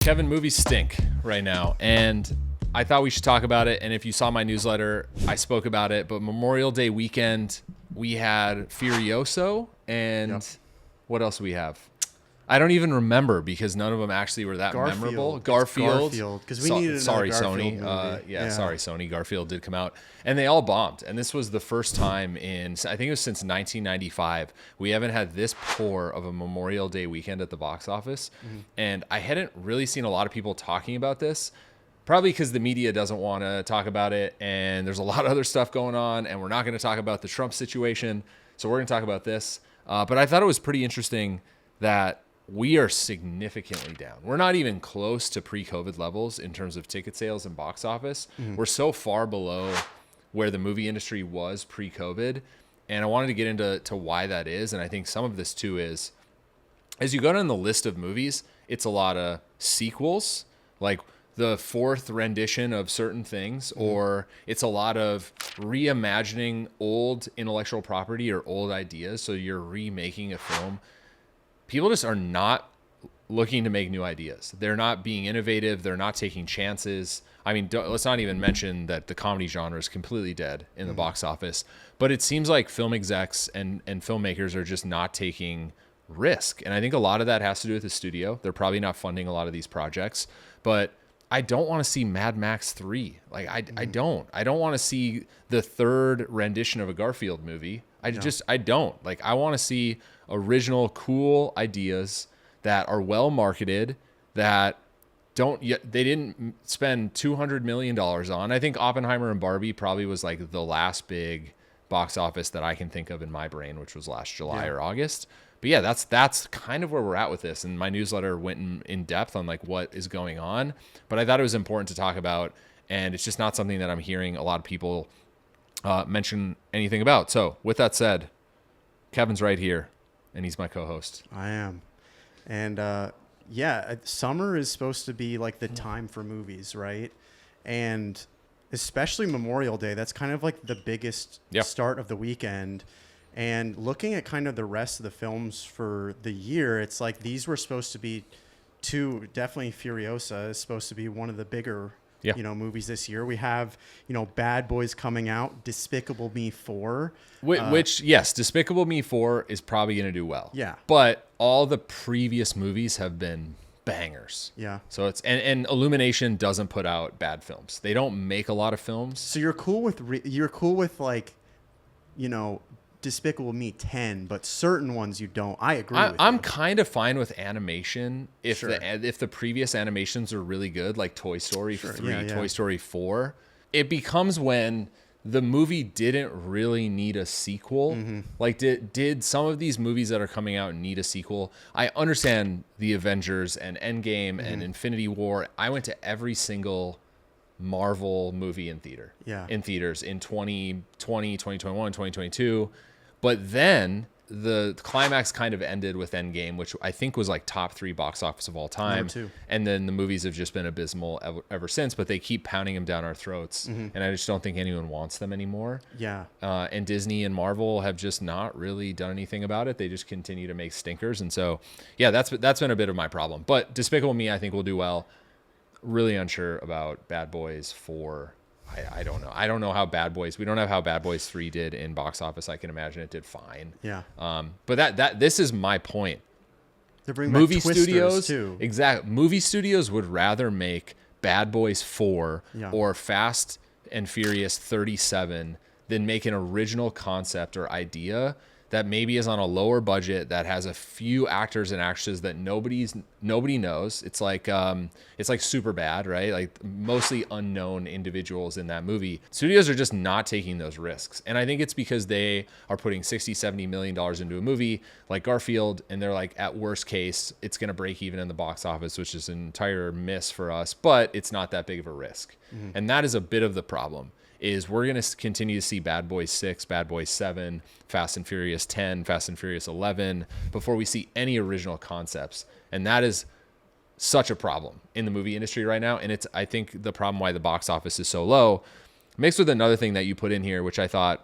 Kevin, movies stink right now, and I thought we should talk about it. And if you saw my newsletter, I spoke about it. But Memorial Day weekend, we had Furiosa, and what else do we have? I don't even remember because none of them actually were that memorable. Garfield. Because we needed another Garfield Sony. movie. Sorry, Sony. Garfield did come out, and they all bombed. And this was the first time in, I think it was since 1995, we haven't had this poor of a Memorial Day weekend at the box office. And I hadn't really seen a lot of people talking about this, probably because the media doesn't want to talk about it, and there's a lot of other stuff going on, and we're not going to talk about the Trump situation. So we're going to talk about this. But I thought it was pretty interesting that we are significantly down. We're not even close to pre-COVID levels in terms of ticket sales and box office. We're so far below where the movie industry was pre-COVID. And I wanted to get into why that is. And I think some of this too is, as you go down the list of movies, it's a lot of sequels, like the fourth rendition of certain things, or it's a lot of reimagining old intellectual property or old ideas. So you're remaking a film. People just are not looking to make new ideas. They're not being innovative. They're not taking chances. I mean, let's not even mention that the comedy genre is completely dead in the box office. But it seems like film execs and filmmakers are just not taking risk. And I think a lot of that has to do with the studio. They're probably not funding a lot of these projects. But I don't want to see Mad Max 3. Like, I don't. I don't want to see the third rendition of a Garfield movie. I don't. Like, I want to see original, cool ideas that are well marketed, that they didn't spend $200 million on. I think Oppenheimer and Barbie probably was like the last big box office that I can think of in my brain, which was last July or August. But yeah, that's kind of where we're at with this. And my newsletter went in depth on like what is going on, but I thought it was important to talk about, and it's just not something that I'm hearing a lot of people mention anything about. So with that said, Kevin's right here, and he's my co-host. I am. And summer is supposed to be like the time for movies, right? And especially Memorial Day, that's kind of like the biggest start of the weekend. And looking at kind of the rest of the films for the year, it's like these were supposed to be definitely Furiosa is supposed to be one of the bigger movies this year. We have, Bad Boys coming out, Despicable Me 4. Which, yes, Despicable Me 4 is probably going to do well. Yeah. But all the previous movies have been bangers. Yeah. So it's, and Illumination doesn't put out bad films. They don't make a lot of films. So you're cool with like, Despicable Me 10, but certain ones you don't. I agree with I'm kind of fine with animation if the previous animations are really good, like Toy Story 3, Toy Story 4. It becomes when the movie didn't really need a sequel. Like did some of these movies that are coming out need a sequel? I understand the Avengers and Endgame and Infinity War. I went to every single Marvel movie in theaters in 2020, 2021, 2022. But then the climax kind of ended with Endgame, which I think was like top 3 box office of all time. Number 2. And then the movies have just been abysmal ever since, but they keep pounding them down our throats. And I just don't think anyone wants them anymore. Yeah. And Disney and Marvel have just not really done anything about it. They just continue to make stinkers. And so, yeah, that's been a bit of my problem. But Despicable Me, I think, will do well. Really unsure about Bad Boys 4. I don't know. I don't know how we don't have how Bad Boys 3 did in box office. I can imagine it did fine. Yeah. But this is my point. They're bringing movie studios too. Exactly. Movie studios would rather make Bad Boys 4 or Fast and Furious 37 than make an original concept or idea that maybe is on a lower budget, that has a few actors and actresses that nobody knows. It's like Superbad, right? Like mostly unknown individuals in that movie. Studios are just not taking those risks. And I think it's because they are putting $60-70 million into a movie like Garfield, and they're like, at worst case, it's going to break even in the box office, which is an entire miss for us, but it's not that big of a risk. And that is a bit of the problem. Is we're going to continue to see Bad Boys 6, Bad Boys 7, Fast and Furious 10, Fast and Furious 11 before we see any original concepts. And that is such a problem in the movie industry right now. And it's, I think, the problem why the box office is so low, mixed with another thing that you put in here, which I thought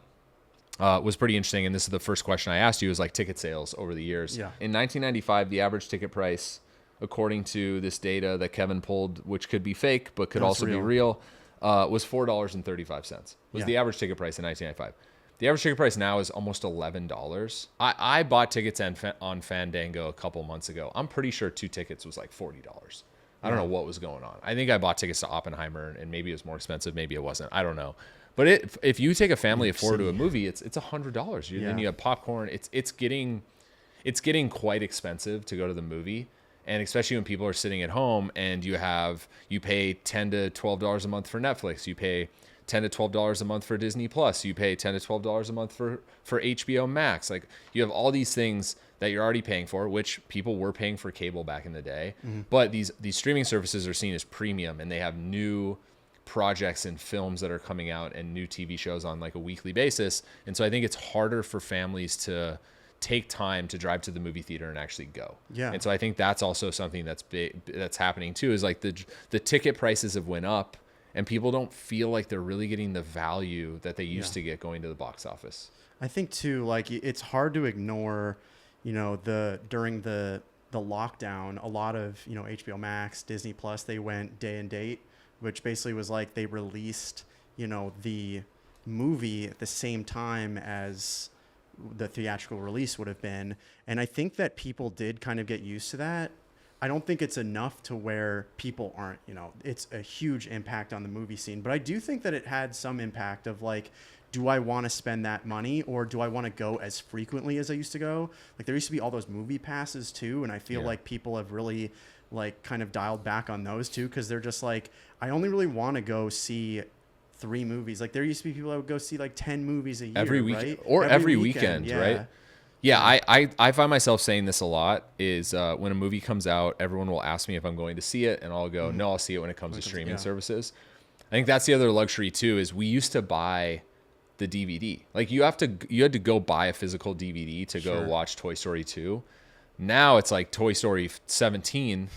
was pretty interesting. And this is the first question I asked you, is like ticket sales over the years. Yeah. In 1995, the average ticket price according to this data that Kevin pulled, which could be fake but could No, it's also be real, was $4.35. Was the average ticket price in 1995. The average ticket price now is almost $11. I bought tickets on Fandango a couple months ago. I'm pretty sure 2 tickets was like $40. I don't know what was going on. I think I bought tickets to Oppenheimer, and maybe it was more expensive, maybe it wasn't. I don't know. But if you take a family of 4 to a movie, it's $100. Then you have popcorn. It's getting quite expensive to go to the movie, and especially when people are sitting at home and you pay $10 to $12 a month for Netflix, you pay $10 to $12 a month for Disney Plus, you pay $10 to $12 a month for HBO Max. Like, you have all these things that you're already paying for, which people were paying for cable back in the day. But these streaming services are seen as premium, and they have new projects and films that are coming out and new TV shows on like a weekly basis. And so I think it's harder for families to take time to drive to the movie theater and actually go. Yeah. And so I think that's also something that's happening too, is like the ticket prices have went up, and people don't feel like they're really getting the value that they used to get going to the box office. I think too, like, it's hard to ignore, during the lockdown, a lot of, HBO Max, Disney Plus, they went day and date, which basically was like they released, the movie at the same time as the theatrical release would have been. And I think that people did kind of get used to that. I don't think it's enough to where people aren't, it's a huge impact on the movie scene. But I do think that it had some impact of like, do I want to spend that money, or do I want to go as frequently as I used to go? Like, there used to be all those movie passes too. And I feel like people have really like kind of dialed back on those too, because they're just like, I only really want to go see 3 movies. Like, there used to be people that would go see like 10 movies a year, every week, right? or every weekend, right? Yeah, I find myself saying this a lot, is when a movie comes out, everyone will ask me if I'm going to see it, and I'll go, no, I'll see it when it comes to streaming services. I think that's the other luxury too, is we used to buy the DVD. Like, you had to go buy a physical DVD to go watch Toy Story 2. Now it's like Toy Story 17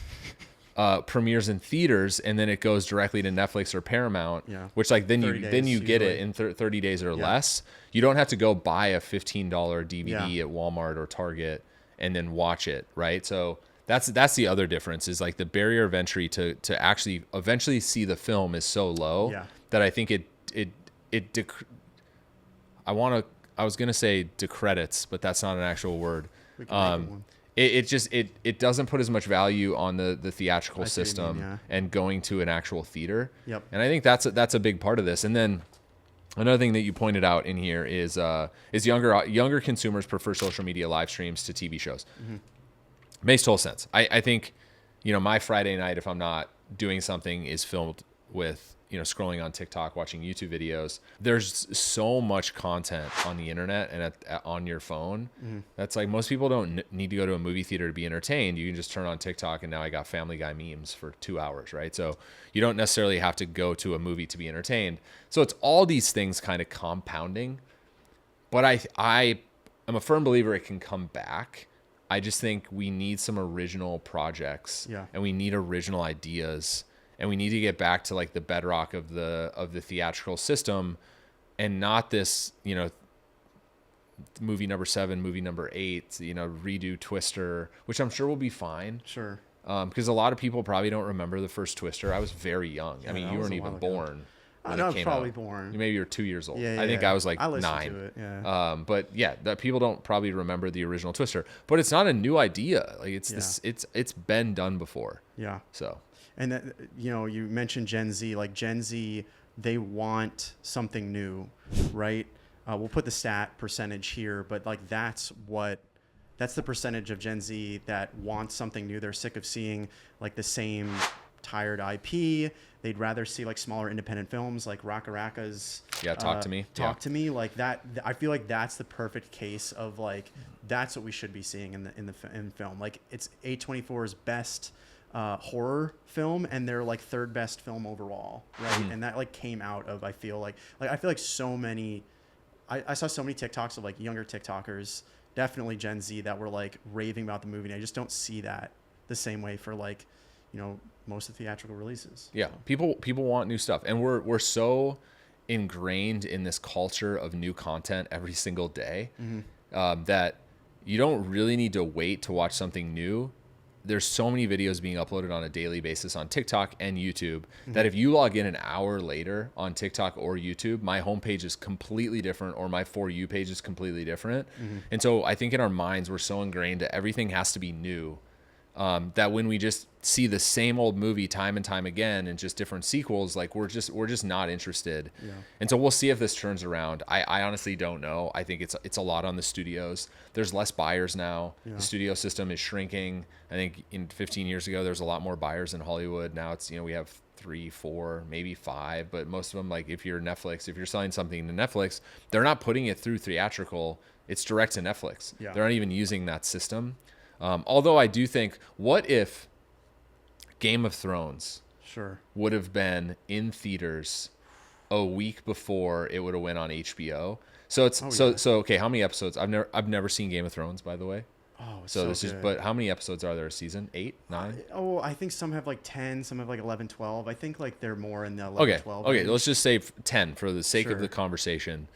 premieres in theaters, and then it goes directly to Netflix or Paramount, which like then you get it in 30 days or less. You don't have to go buy a $15 DVD at Walmart or Target and then watch it, right? So that's the other difference, is like the barrier of entry to actually eventually see the film is so low that I think I was gonna say decredits, but that's not an actual word. It doesn't put as much value on the theatrical system and going to an actual theater. Yep. And I think that's a big part of this. And then another thing that you pointed out in here is younger consumers prefer social media live streams to TV shows. Makes total sense. I think, my Friday night, if I'm not doing something, is filled with, scrolling on TikTok, watching YouTube videos. There's so much content on the internet and on your phone. That's like, most people don't need to go to a movie theater to be entertained. You can just turn on TikTok, and now I got Family Guy memes for 2 hours, right? So you don't necessarily have to go to a movie to be entertained. So it's all these things kind of compounding. But I am a firm believer it can come back. I just think we need some original projects, and we need original ideas. And we need to get back to like the bedrock of the theatrical system, and not this, movie number 7, movie number 8, redo Twister, which I'm sure will be fine. Sure. Because a lot of people probably don't remember the first Twister. I was very young. I mean, you weren't even born. I was probably born. Maybe you're 2 years old. I think I was like 9. To it, but yeah, that people don't probably remember the original Twister. But it's not a new idea. Like, it's been done before. Yeah. So. And that, you mentioned Gen Z. Like, Gen Z, they want something new, right? We'll put the stat percentage here, but like that's the percentage of Gen Z that wants something new. They're sick of seeing like the same tired IP. They'd rather see like smaller independent films like Raka Raka's Talk to Me. Talk to Me. Like that, I feel like that's the perfect case of like, that's what we should be seeing in film. Like, it's A24's best horror film, and their like 3rd best film overall, right? And that like came out of, I feel like so many, I saw so many TikToks of like younger TikTokers, definitely Gen Z, that were like raving about the movie, and I just don't see that the same way for like, most of the theatrical releases. Yeah, people want new stuff, and we're so ingrained in this culture of new content every single day that you don't really need to wait to watch something new there's so many videos being uploaded on a daily basis on TikTok and YouTube that if you log in an hour later on TikTok or YouTube, my homepage is completely different or my For You page is completely different. And so I think in our minds, we're so ingrained that everything has to be new, that when we just see the same old movie time and time again and just different sequels, like we're just not interested. Yeah. And so we'll see if this turns around. I honestly don't know. I think it's a lot on the studios. There's less buyers now. Yeah. The studio system is shrinking. I think in 15 years ago, there's a lot more buyers in Hollywood. Now it's, we have 3, 4, maybe 5, but most of them, like if you're Netflix, if you're selling something to Netflix, they're not putting it through theatrical. It's direct to Netflix. Yeah. They're not even using that system. Although I do think, what if Game of Thrones would have been in theaters a week before it would have went on HBO? So it's okay. How many episodes? I've never seen Game of Thrones, by the way. Oh, so this good. is. But how many episodes are there a season? 8, 9? I think some have like 10, some have like 11, 12. I think like they're more in the 11, 12. Okay, let's just say 10 for the sake of the conversation.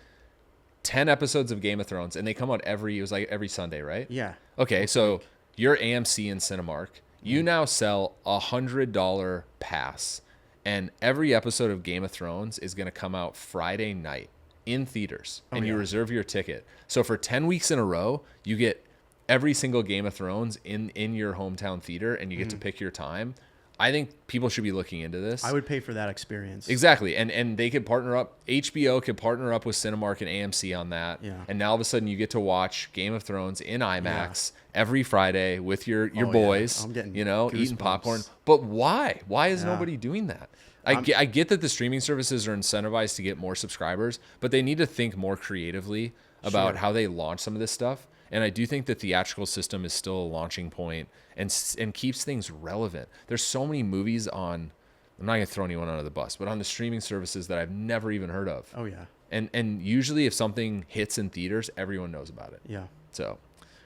10 episodes of Game of Thrones, and they come out every Sunday, right? Yeah. Okay, so you're AMC and Cinemark. You now sell $100 pass, and every episode of Game of Thrones is going to come out Friday night in theaters, and you reserve your ticket. So for 10 weeks in a row, you get every single Game of Thrones in your hometown theater, and you get to pick your time. I think people should be looking into this. I would pay for that experience. Exactly. And they could partner up. HBO could partner up with Cinemark and AMC on that. Yeah. And now all of a sudden you get to watch Game of Thrones in IMAX every Friday with your boys, I'm getting eating popcorn. But why? Why is nobody doing that? I get that the streaming services are incentivized to get more subscribers, but they need to think more creatively about how they launch some of this stuff. And I do think the theatrical system is still a launching point and keeps things relevant. There's so many movies on, I'm not going to throw anyone under the bus, but on the streaming services that I've never even heard of. Oh, yeah. And usually if something hits in theaters, everyone knows about it. Yeah. So.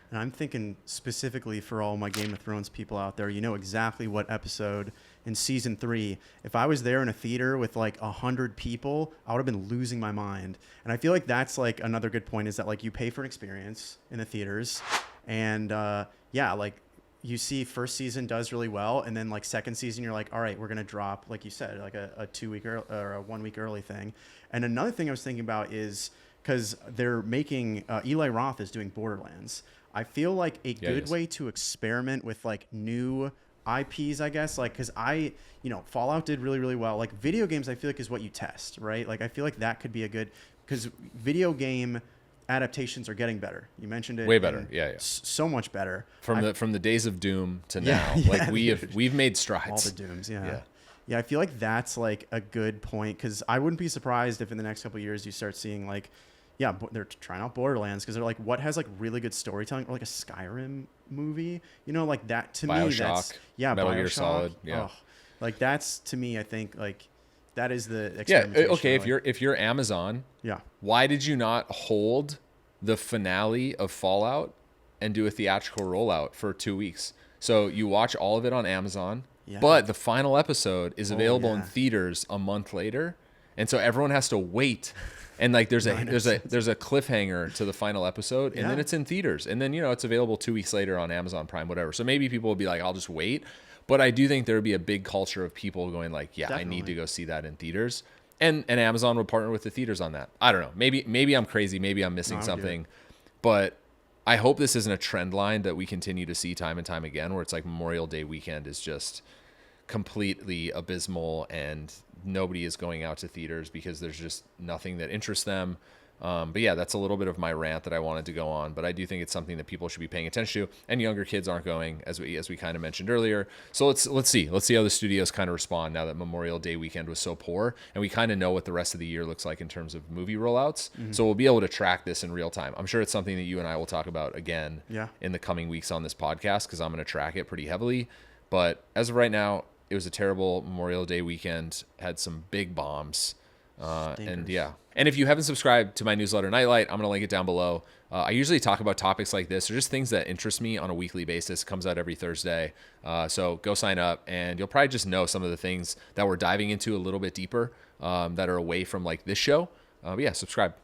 And I'm thinking specifically for all my Game of Thrones people out there, you know exactly what episode in season 3. If I was there in a theater with like 100 people, I would have been losing my mind. And I feel like that's like another good point is that like you pay for an experience in the theaters. And like you see first season does really well. And then like second season, you're like, all right, we're going to drop, like you said, like a 2 week or a 1 week early thing. And another thing I was thinking about is because they're making, Eli Roth is doing Borderlands. I feel like a good way to experiment with like new IPs, I guess, like, cause Fallout did really, really well. Like video games, I feel like is what you test, right? Like, I feel like that could be a good, cause video game adaptations are getting better. You mentioned it. Way better. Yeah. So much better. From the days of Doom to now, like we've made strides. All the Dooms. Yeah. I feel like that's like a good point. Cause I wouldn't be surprised if in the next couple of years you start seeing like, they're trying out Borderlands because they're like, what has like really good storytelling, or like a Skyrim movie, like that to Bioshock, me. That's Metal Bioshock. Gear Solid. Yeah, like that's to me. I think like that is the experimentation. Okay. If you're Amazon, why did you not hold the finale of Fallout and do a theatrical rollout for 2 weeks? So you watch all of it on Amazon, but the final episode is available in theaters a month later, and so everyone has to wait. And like there's a cliffhanger to the final episode, and then it's in theaters, and then it's available 2 weeks later on Amazon Prime, whatever. So maybe people will be like, I'll just wait. But I do think there would be a big culture of people going like, Definitely. I need to go see that in theaters, and Amazon would partner with the theaters on that. I don't know. Maybe I'm crazy. Maybe I'm missing something, but I hope this isn't a trend line that we continue to see time and time again, where it's like Memorial Day weekend is just completely abysmal and nobody is going out to theaters because there's just nothing that interests them. But that's a little bit of my rant that I wanted to go on, but I do think it's something that people should be paying attention to, and younger kids aren't going, as we kind of mentioned earlier. So let's see how the studios kind of respond now that Memorial Day weekend was so poor, and we kind of know what the rest of the year looks like in terms of movie rollouts. So we'll be able to track this in real time. I'm sure it's something that you and I will talk about again in the coming weeks on this podcast, because I'm going to track it pretty heavily. But as of right now, it was a terrible Memorial Day weekend, had some big bombs. And if you haven't subscribed to my newsletter Nightlight, I'm going to link it down below. I usually talk about topics like this, or just things that interest me on a weekly basis. It comes out every Thursday. So go sign up, and you'll probably just know some of the things that we're diving into a little bit deeper, that are away from like this show. But subscribe.